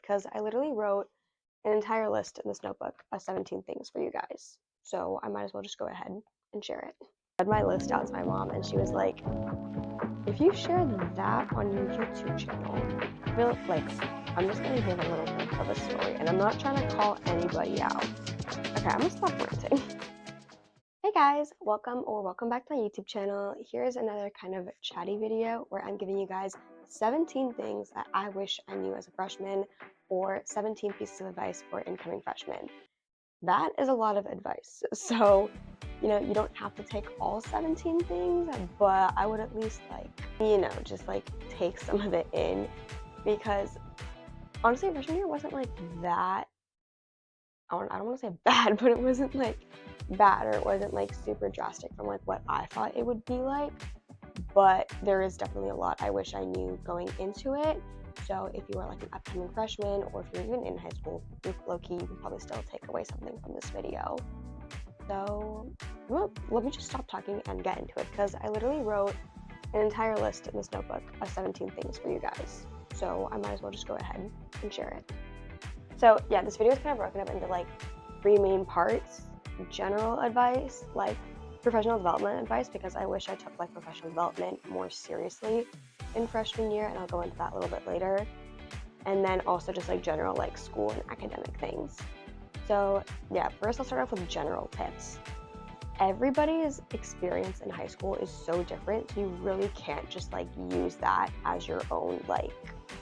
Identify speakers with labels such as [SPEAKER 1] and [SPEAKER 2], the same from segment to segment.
[SPEAKER 1] because I literally wrote an entire list in this notebook of 17 things for you guys. So I might as well just go ahead and share it. I read my list out to my mom and she was like, if you share that on your YouTube channel, I feel like I'm just going to give a little bit of a story and I'm not trying to call anybody out. Okay, I'm going to stop ranting. Hey guys, welcome back to my YouTube channel. Here's another kind of chatty video where I'm giving you guys 17 things that I wish I knew as a freshman or 17 pieces of advice for incoming freshmen. That is a lot of advice. So, you don't have to take all 17 things, but I would at least just take some of it in because honestly, freshman year wasn't that, I don't want to say bad, but it wasn't bad, or it wasn't super drastic from what I thought it would be like, but there is definitely a lot I wish I knew going into it. So if you are an upcoming freshman, or if you're even in high school, low-key, you can probably still take away something from this video. So let me just stop talking and get into it, because I literally wrote an entire list in this notebook of 17 things for you guys. So I might as well just go ahead and share it. So yeah, this video is kind of broken up into three main parts. General advice, professional development advice, because I wish I took professional development more seriously in freshman year, and I'll go into that a little bit later. And then also just general school and academic things. So yeah, first I'll start off with general tips. Everybody's experience in high school is so different, so you really can't just use that as your own,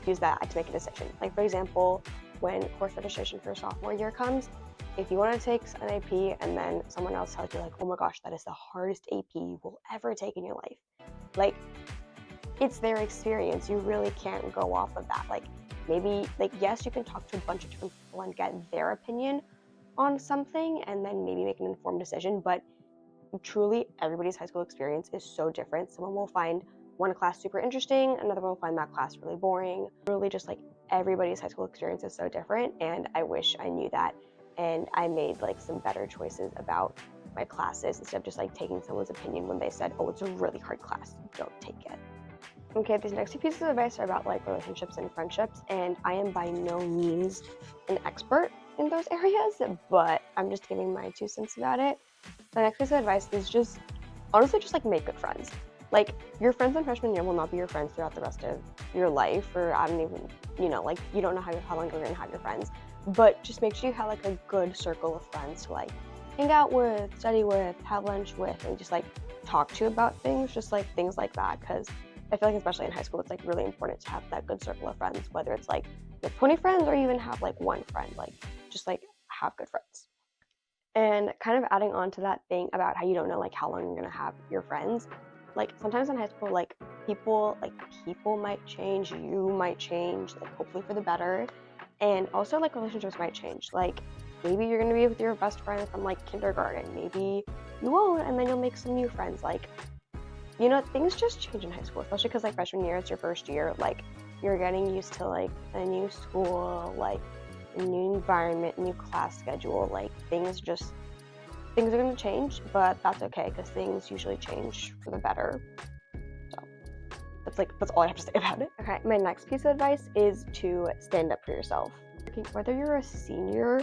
[SPEAKER 1] use that to make a decision. For example, when course registration for sophomore year comes, if you want to take an AP and then someone else tells you oh my gosh, that is the hardest AP you will ever take in your life, it's their experience. You really can't go off of that. Maybe yes, you can talk to a bunch of different people and get their opinion on something and then maybe make an informed decision, but truly everybody's high school experience is so different. Someone will find one class super interesting, another one will find that class really boring. Really just everybody's high school experience is so different, and I wish I knew that. And I made some better choices about my classes instead of just taking someone's opinion when they said, oh, it's a really hard class, don't take it. Okay, these next two pieces of advice are about relationships and friendships, and I am by no means an expert in those areas, but I'm just giving my 2 cents about it. The next piece of advice is honestly make good friends. Your friends in freshman year will not be your friends throughout the rest of your life, or I don't even, you don't know how long you're gonna have your friends. But just make sure you have a good circle of friends to hang out with, study with, have lunch with, and just talk to about things, just things like that. Because I feel especially in high school, it's really important to have that good circle of friends, whether it's 20 friends or even have one friend, just have good friends. And kind of adding on to that thing about how you don't know how long you're gonna have your friends. Sometimes in high school, people might change, you might change, hopefully for the better. And also relationships might change. Maybe you're gonna be with your best friend from kindergarten. Maybe you won't, and then you'll make some new friends. Things just change in high school, especially because freshman year, it's your first year. You're getting used to a new school, a new environment, new class schedule. Things are gonna change, but that's okay because things usually change for the better. So that's all I have to say about it. Okay, my next piece of advice is to stand up for yourself. Whether you're a senior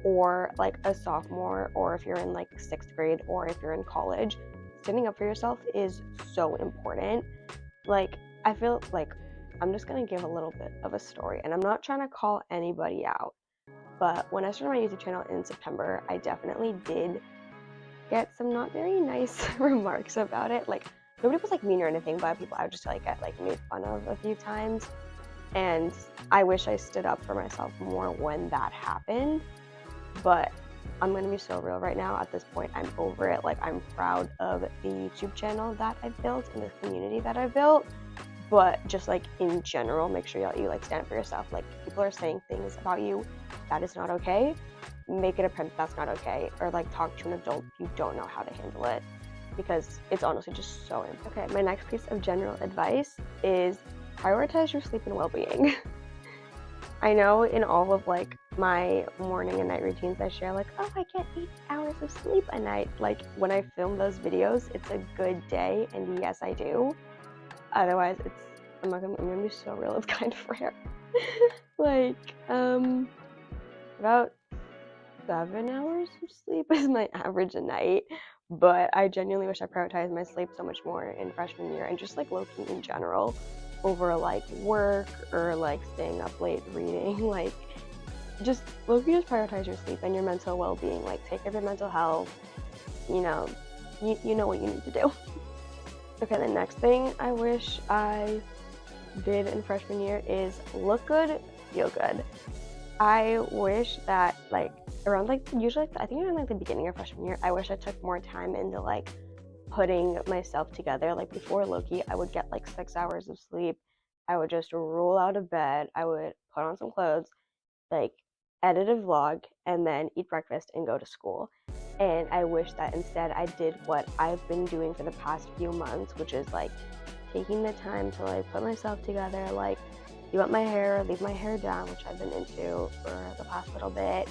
[SPEAKER 1] or a sophomore, or if you're in 6th grade, or if you're in college, standing up for yourself is so important. I feel I'm just gonna give a little bit of a story, and I'm not trying to call anybody out, but when I started my YouTube channel in September, I definitely did get some not very nice remarks about it. Nobody was mean or anything, but people I would just get made fun of a few times. And I wish I stood up for myself more when that happened. But I'm gonna be so real right now. At this point, I'm over it. I'm proud of the YouTube channel that I've built and the community that I've built. But just in general, make sure that you stand up for yourself. People are saying things about you that is not okay. Make it apparent that's not okay, or talk to an adult if you don't know how to handle it, because it's honestly just so important. Okay, my next piece of general advice is prioritize your sleep and well-being. I know in all of my morning and night routines I share oh, I get 8 hours of sleep a night. When I film those videos, it's a good day, and yes, I do. Otherwise, I'm gonna be so real, it's kind of rare. like about 7 hours of sleep is my average a night, but I genuinely wish I prioritized my sleep so much more in freshman year and just like low-key in general over like work or like staying up late reading. Like just low-key just prioritize your sleep and your mental well-being. Like take care of your mental health. You know, you know what you need to do. Okay, the next thing I wish I did in freshman year is look good, feel good. I wish that like around like usually I think around like the beginning of freshman year, I wish I took more time into like putting myself together. Like before Loki, I would get like 6 hours of sleep. I would just roll out of bed. I would put on some clothes, like edit a vlog, and then eat breakfast and go to school. And I wish that instead I did what I've been doing for the past few months, which is like taking the time to like put myself together, like do up my hair, leave my hair down, which I've been into for the past little bit,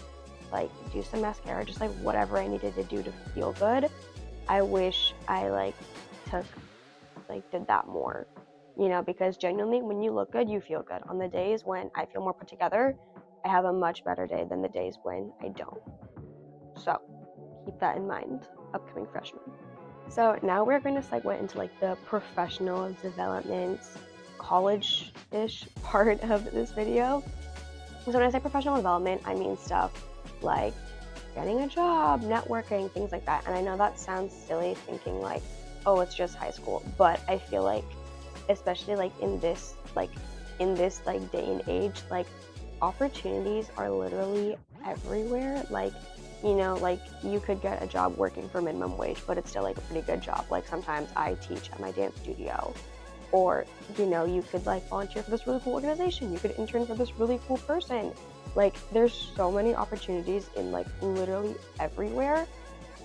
[SPEAKER 1] like do some mascara, just like whatever I needed to do to feel good. I wish I did that more, because genuinely when you look good, you feel good. On the days when I feel more put together, I have a much better day than the days when I don't. So keep that in mind, upcoming freshmen. So now we're going to segue into like the professional development, college-ish part of this video. So when I say professional development, I mean stuff like getting a job, networking, things like that. And I know that sounds silly thinking like, oh, it's just high school. But I feel like, especially like in this day and age, like opportunities are literally everywhere. Like, like you could get a job working for minimum wage, but it's still like a pretty good job. Like sometimes I teach at my dance studio, or, you could like volunteer for this really cool organization. You could intern for this really cool person. Like there's so many opportunities in like literally everywhere.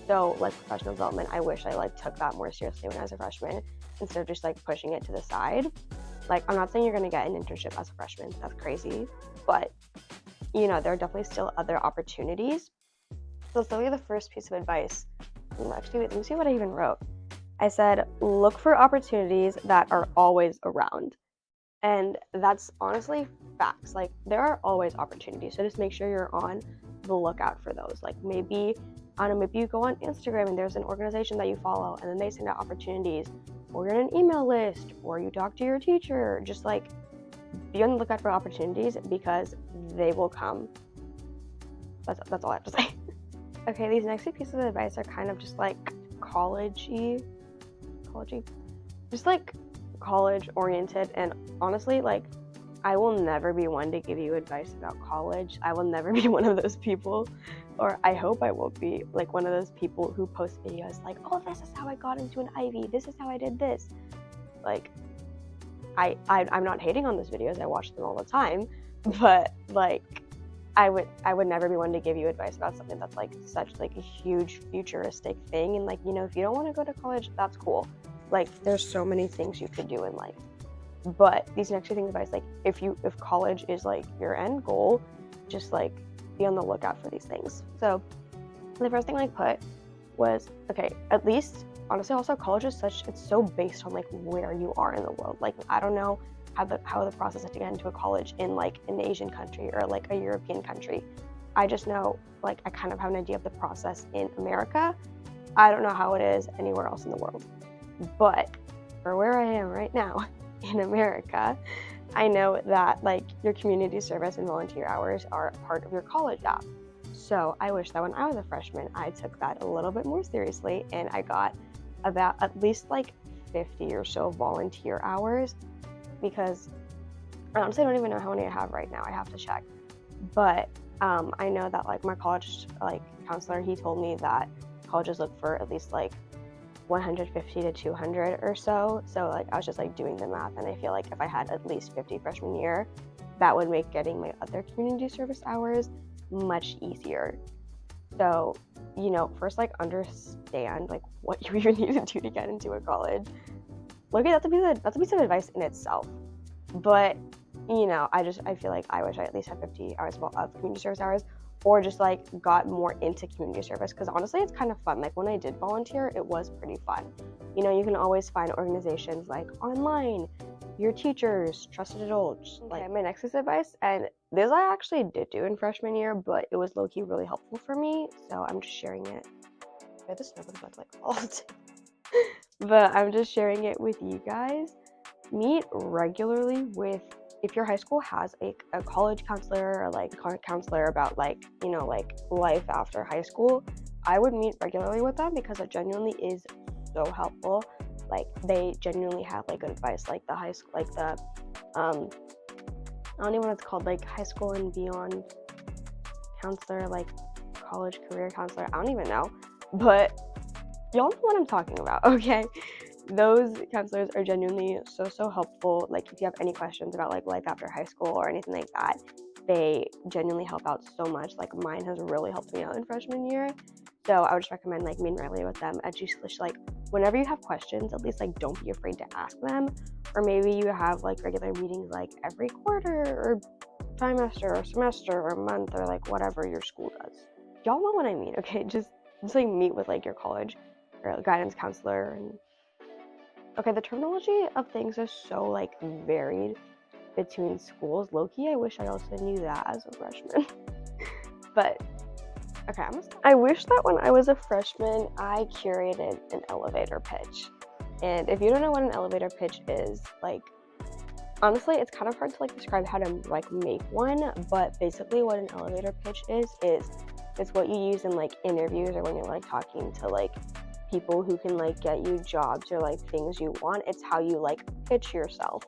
[SPEAKER 1] So like professional development, I wish I like took that more seriously when I was a freshman instead of just like pushing it to the side. Like I'm not saying you're going to get an internship as a freshman. That's crazy. But, there are definitely still other opportunities. So let's look at the first piece of advice. Actually, let me see what I even wrote. I said, look for opportunities that are always around. And that's honestly facts. Like there are always opportunities. So just make sure you're on the lookout for those. Like maybe you go on Instagram and there's an organization that you follow and then they send out opportunities, or you're in an email list, or you talk to your teacher. Just like be on the lookout for opportunities because they will come. That's all I have to say. Okay, these next few pieces of advice are kind of just like college-y, just like college oriented. And honestly, like I will never be one to give you advice about college. I will never be one of those people, or I hope I won't be like one of those people who post videos like, oh, this is how I got into an Ivy, this is how I did this. Like I'm not hating on those videos, I watch them all the time, but like I would never be one to give you advice about something that's like such like a huge futuristic thing. And like, if you don't want to go to college, that's cool. Like there's so many things you could do in life. But these next two things advice, like if college is like your end goal, just like be on the lookout for these things. So the first thing I put was, okay, at least honestly also college is it's so based on like where you are in the world. Like I don't know how the process is to get into a college in like an Asian country or like a European country. I just know like I kind of have an idea of the process in America. I don't know how it is anywhere else in the world. But for where I am right now in America, I know that like your community service and volunteer hours are part of your college app. So I wish that when I was a freshman, I took that a little bit more seriously and I got about at least like 50 or so volunteer hours, because I honestly don't even know how many I have right now. I have to check. But I know that like my college like counselor, he told me that colleges look for at least like 150 to 200 or so. So like I was just like doing the math, and I feel like if I had at least 50 freshman year, that would make getting my other community service hours much easier. So, first like understand like what you even need to do to get into a college. Look, that's a piece of advice in itself. But I feel like I wish I at least had 50 hours of community service hours, or just like got more into community service, because honestly it's kind of fun. Like when I did volunteer, it was pretty fun. You can always find organizations like online, your teachers, trusted adults. Like my next piece of advice, and this I actually did do in freshman year, but it was low-key really helpful for me, so I'm just sharing it. This notebook's about to like fall out. But I'm just sharing it with you guys. Meet regularly with, if your high school has a college counselor or like counselor about like, you know, like life after high school, I would meet regularly with them because it genuinely is so helpful. Like they genuinely have like good advice, like the high school, like the I don't even know what it's called, like high school and beyond counselor, like college career counselor, I don't even know, but y'all know what I'm talking about, okay? Those counselors are genuinely so helpful. Like if you have any questions about like life after high school or anything like that, they genuinely help out so much. Like mine has really helped me out in freshman year, so I would just recommend like meeting regularly with them. At least like whenever you have questions, at least like don't be afraid to ask them. Or maybe you have like regular meetings like every quarter or trimester or semester or month or like whatever your school does. Y'all know what I mean, okay? Just like meet with like your college or guidance counselor. And okay, the terminology of things is so like varied between schools. Low-key, I wish I also knew that as a freshman. But okay, I wish that when I was a freshman, I curated an elevator pitch. And if you don't know what an elevator pitch is, like honestly, it's kind of hard to like describe how to like make one, but basically what an elevator pitch is it's what you use in like interviews or when you're like talking to like people who can like get you jobs or like things you want. It's how you like pitch yourself.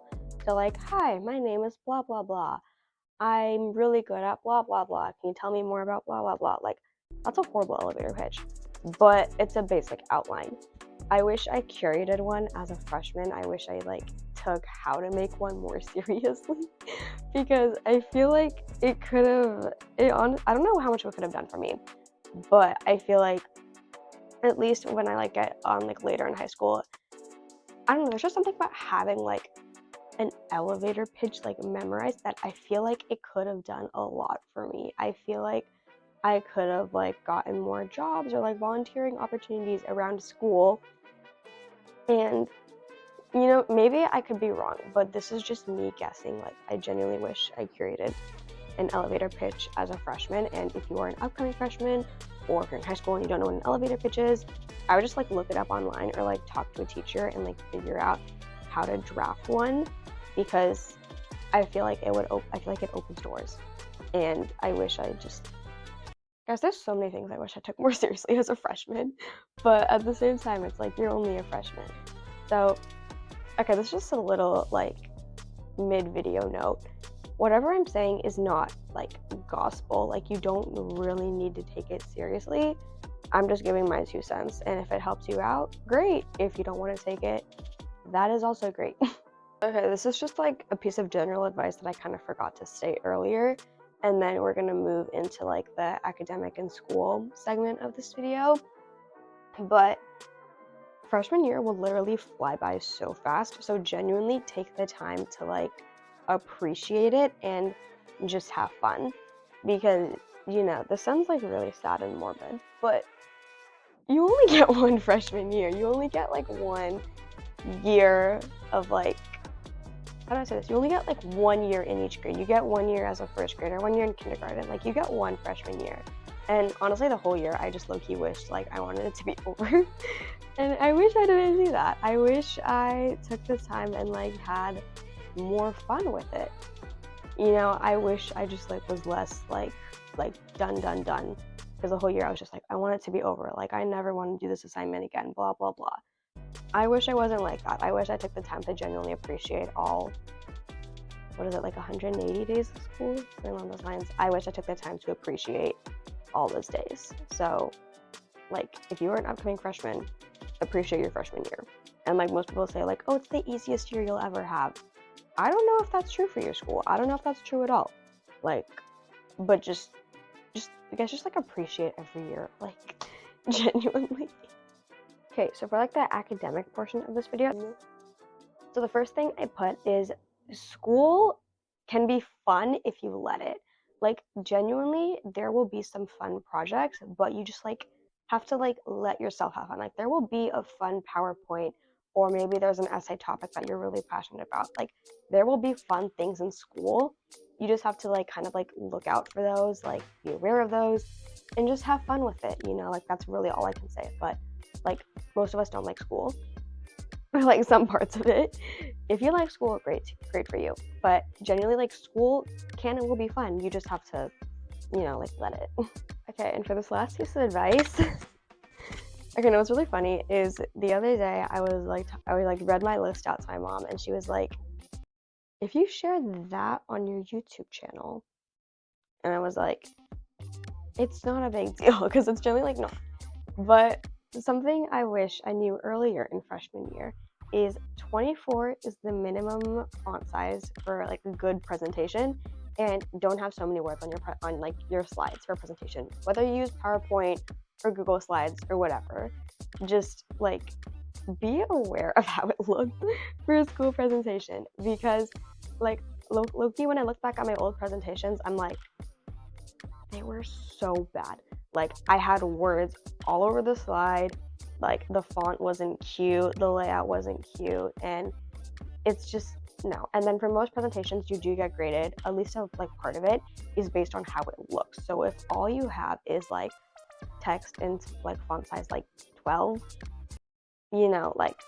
[SPEAKER 1] So like, hi, my name is blah blah blah. I'm really good at blah blah blah. Can you tell me more about blah blah blah? Like that's a horrible elevator pitch, but it's a basic outline. I wish I curated one as a freshman. I wish I like took how to make one more seriously because I feel like it could have I don't know how much it could have done for me, but I feel like at least when I like get on like later in high school, I don't know, there's just something about having like an elevator pitch like memorized that I feel like it could have done a lot for me. I feel like I could have like gotten more jobs or like volunteering opportunities around school. And you know, maybe I could be wrong, but this is just me guessing. Like I genuinely wish I curated an elevator pitch as a freshman. And if you are an upcoming freshman or if you're in high school and you don't know what an elevator pitch is, I would just like look it up online or like talk to a teacher and like figure out how to draft one, because I feel like it opens doors. And I wish I just, guys, there's so many things I wish I took more seriously as a freshman, but at the same time it's like you're only a freshman. So okay, this is just a little like mid-video note. Whatever I'm saying is not like gospel. Like you don't really need to take it seriously. I'm just giving my 2 cents, and if it helps you out, great. If you don't want to take it, that is also great. Okay, this is just like a piece of general advice that I kind of forgot to state earlier, and then we're gonna move into like the academic and school segment of this video. But freshman year will literally fly by so fast, so genuinely take the time to like appreciate it and just have fun, because you know this sounds like really sad and morbid, but you only get one freshman year. You only get like 1 year of like, how do I say this? You only get like 1 year in each grade. You get 1 year as a first grader, 1 year in kindergarten. Like you get one freshman year. And honestly, the whole year, I just low-key wished like I wanted it to be over. And I wish I didn't do that. I wish I took the time and like had more fun with it. You know, I wish I just like was less like done. Because the whole year I was just like, I want it to be over. Like I never want to do this assignment again, blah, blah, blah. I wish I wasn't like that. I wish I took the time to genuinely appreciate all, what is it, like 180 days of school? Something along those lines. I wish I took the time to appreciate all those days. So like if you are an upcoming freshman, appreciate your freshman year. And like most people say like, oh, it's the easiest year you'll ever have. I don't know if that's true for your school. I don't know if that's true at all. Like, but just I guess just like appreciate every year, like genuinely. Okay, so for like the academic portion of this video, so the first thing I put is school can be fun if you let it. Like genuinely, there will be some fun projects, but you just like have to like let yourself have fun. Like there will be a fun PowerPoint or maybe there's an essay topic that you're really passionate about. Like, there will be fun things in school. You just have to like kind of like look out for those, like be aware of those, and just have fun with it, you know? Like, that's really all I can say. But like, most of us don't like school, or like some parts of it. If you like school, great for you. But genuinely, like, school can and will be fun. You just have to, you know, like, let it. Okay, and for this last piece of advice, okay, no, what's really funny is the other day I read my list out to my mom, and she was like, if you share that on your YouTube channel, and I was like, it's not a big deal, because it's generally like not. But something I wish I knew earlier in freshman year is 24 is the minimum font size for like a good presentation, and don't have so many words on like your slides for a presentation, whether you use PowerPoint or Google Slides or whatever. Just like be aware of how it looked for a school presentation, because like low-key, when I look back at my old presentations, I'm like, they were so bad. Like, I had words all over the slide, like the font wasn't cute, the layout wasn't cute, and it's just no. And then for most presentations, you do get graded, at least like part of it is based on how it looks. So if all you have is like text and like font size like 12, you know, like,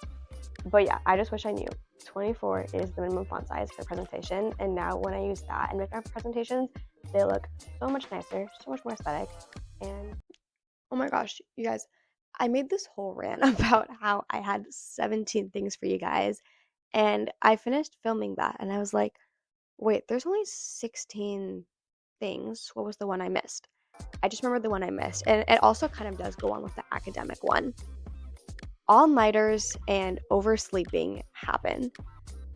[SPEAKER 1] but yeah, I just wish I knew 24 is the minimum font size for presentation. And now when I use that and make my presentations, they look so much nicer, so much more aesthetic. And oh my gosh, you guys, I made this whole rant about how I had 17 things for you guys, and I finished filming that and I was like, wait, there's only 16 things. What was the one I missed? I just remembered the one I missed, and it also kind of does go on with the academic one. All-nighters and oversleeping happen.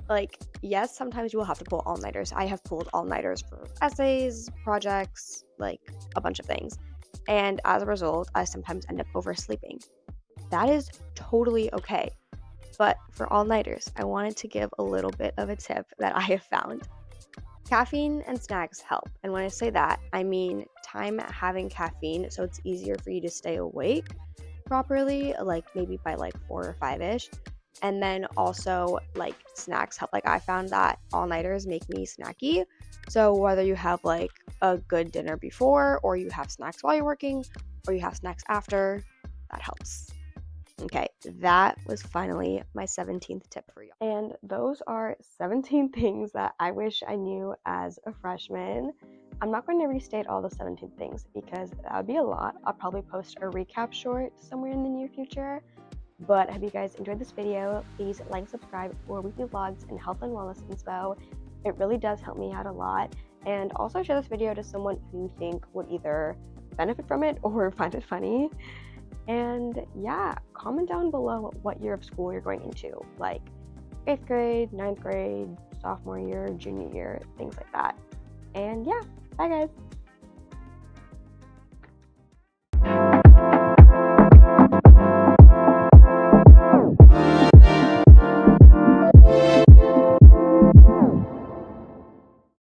[SPEAKER 1] Like, yes, sometimes you will have to pull all-nighters. I have pulled all-nighters for essays, projects, like a bunch of things. And as a result, I sometimes end up oversleeping. That is totally okay. But for all-nighters, I wanted to give a little bit of a tip that I have found. Caffeine and snacks help. And when I say that, I mean time having caffeine so it's easier for you to stay awake properly, like maybe by like 4 or 5-ish. And then also like snacks help. Like, I found that all-nighters make me snacky. So whether you have like a good dinner before, or you have snacks while you're working, or you have snacks after, that helps. Okay, that was finally my 17th tip for you. And those are 17 things that I wish I knew as a freshman. I'm not going to restate all the 17 things because that would be a lot. I'll probably post a recap short somewhere in the near future. But I hope you guys enjoyed this video. Please like and subscribe for weekly vlogs and health and wellness inspo. It really does help me out a lot. And also share this video to someone who you think would either benefit from it or find it funny. And yeah, comment down below what year of school you're going into, like 8th grade, 9th grade, sophomore year, junior year, things like that. And yeah, bye guys.